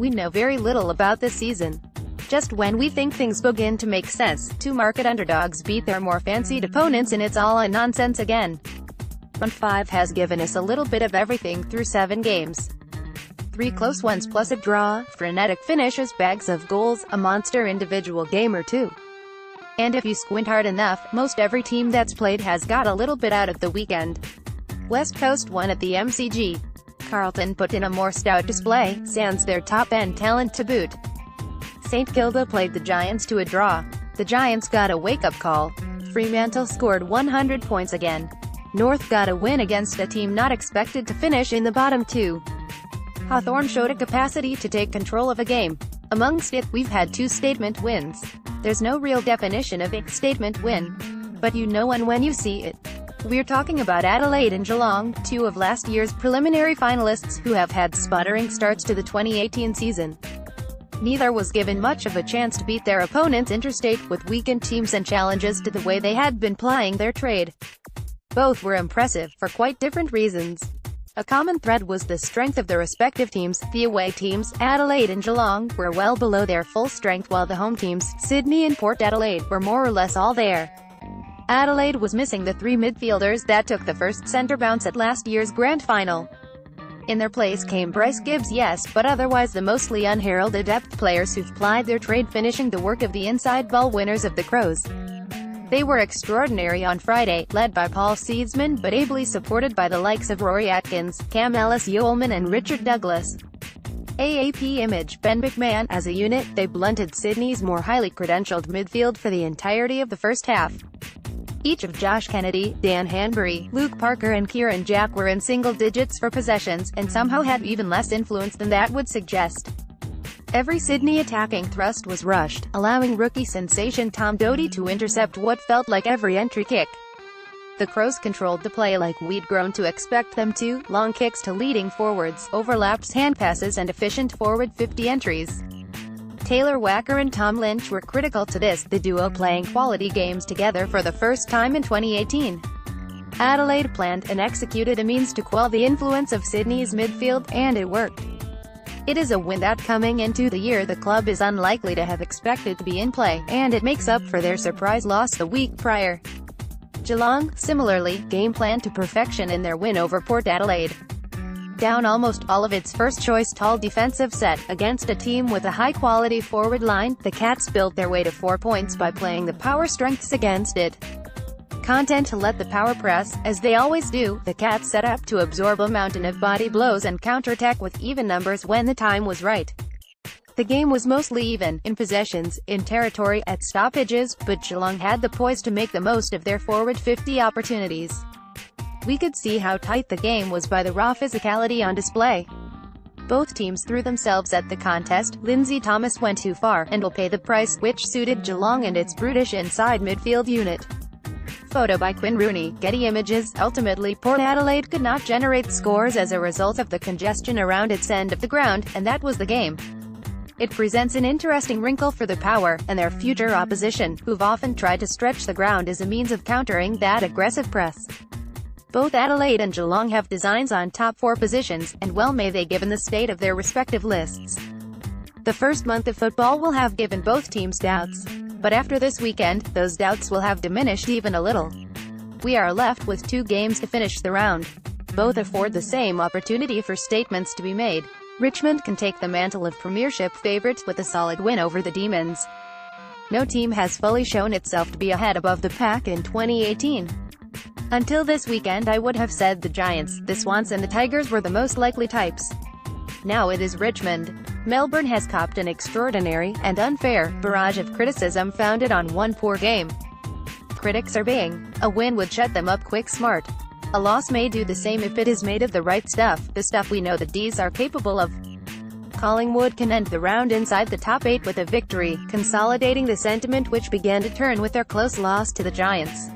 we know very little about this season. Just when we think things begin to make sense, two market underdogs beat their more fancied opponents and it's all a nonsense again. Round 5 has given us a little bit of everything through 7 games. 3 close ones plus a draw, frenetic finishes, bags of goals, a monster individual game or two. And if you squint hard enough, most every team that's played has got a little bit out of the weekend. West Coast won at the MCG. Carlton put in a more stout display, sans their top-end talent to boot. St Kilda played the Giants to a draw. The Giants got a wake-up call. Fremantle scored 100 points again. North got a win against a team not expected to finish in the bottom 2. Hawthorn showed a capacity to take control of a game. Amongst it, we've had 2 statement wins. There's no real definition of a statement win, but you know one when you see it. We're talking about Adelaide and Geelong, 2 of last year's preliminary finalists who have had sputtering starts to the 2018 season. Neither was given much of a chance to beat their opponents interstate, with weakened teams and challenges to the way they had been plying their trade. Both were impressive, for quite different reasons. A common thread was the strength of the respective teams. The away teams, Adelaide and Geelong, were well below their full strength, while the home teams, Sydney and Port Adelaide, were more or less all there. Adelaide was missing the 3 midfielders that took the first centre bounce at last year's grand final. In their place came Bryce Gibbs, yes, but otherwise the mostly unheralded depth players who've plied their trade, finishing the work of the inside ball winners of the Crows. They were extraordinary on Friday, led by Paul Seedsman, but ably supported by the likes of Rory Atkins, Cam Ellis-Yeoman and Richard Douglas. AAP image, Ben McMahon. As a unit, they blunted Sydney's more highly credentialed midfield for the entirety of the first half. Each of Josh Kennedy, Dan Hanbury, Luke Parker and Kieran Jack were in single digits for possessions, and somehow had even less influence than that would suggest. Every Sydney attacking thrust was rushed, allowing rookie sensation Tom Doty to intercept what felt like every entry kick. The Crows controlled the play like we'd grown to expect them to, long kicks to leading forwards, overlaps, hand passes and efficient forward 50 entries. Taylor Wacker and Tom Lynch were critical to this, the duo playing quality games together for the first time in 2018. Adelaide planned and executed a means to quell the influence of Sydney's midfield, and it worked. It is a win that coming into the year the club is unlikely to have expected to be in play, and it makes up for their surprise loss the week prior. Geelong, similarly, game planned to perfection in their win over Port Adelaide. Down almost all of its first-choice tall defensive set, against a team with a high-quality forward line, the Cats built their way to 4 points by playing the power strengths against it. Content to let the power press, as they always do, the Cats set up to absorb a mountain of body blows and counterattack with even numbers when the time was right. The game was mostly even, in possessions, in territory, at stoppages, but Geelong had the poise to make the most of their forward 50 opportunities. We could see how tight the game was by the raw physicality on display. Both teams threw themselves at the contest. Lindsay Thomas went too far, and will pay the price, which suited Geelong and its brutish inside midfield unit. Photo by Quinn Rooney, Getty Images. Ultimately, Port Adelaide could not generate scores as a result of the congestion around its end of the ground, and that was the game. It presents an interesting wrinkle for the Power, and their future opposition, who've often tried to stretch the ground as a means of countering that aggressive press. Both Adelaide and Geelong have designs on top 4 positions, and well may they, given the state of their respective lists. The first month of football will have given both teams doubts. But after this weekend, those doubts will have diminished even a little. We are left with 2 games to finish the round. Both afford the same opportunity for statements to be made. Richmond can take the mantle of premiership favourites with a solid win over the Demons. No team has fully shown itself to be a head above the pack in 2018. Until this weekend I would have said the Giants, the Swans and the Tigers were the most likely types. Now it is Richmond. Melbourne has copped an extraordinary, and unfair, barrage of criticism founded on one poor game. Critics are baying. A win would shut them up quick smart. A loss may do the same if it is made of the right stuff, the stuff we know the D's are capable of. Collingwood can end the round inside the top 8 with a victory, consolidating the sentiment which began to turn with their close loss to the Giants.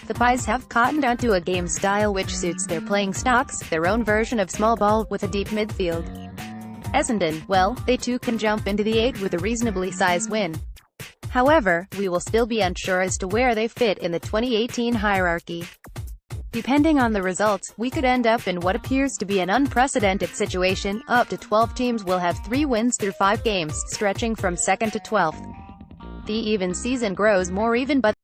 The Pies have cottoned onto a game style which suits their playing stocks, their own version of small ball with a deep midfield. Essendon, well, they too can jump into the 8 with a reasonably sized win. However, we will still be unsure as to where they fit in the 2018 hierarchy. Depending on the results, we could end up in what appears to be an unprecedented situation. Up to 12 teams will have 3 wins through 5 games, stretching from 2nd to 12th. The even season grows more even, but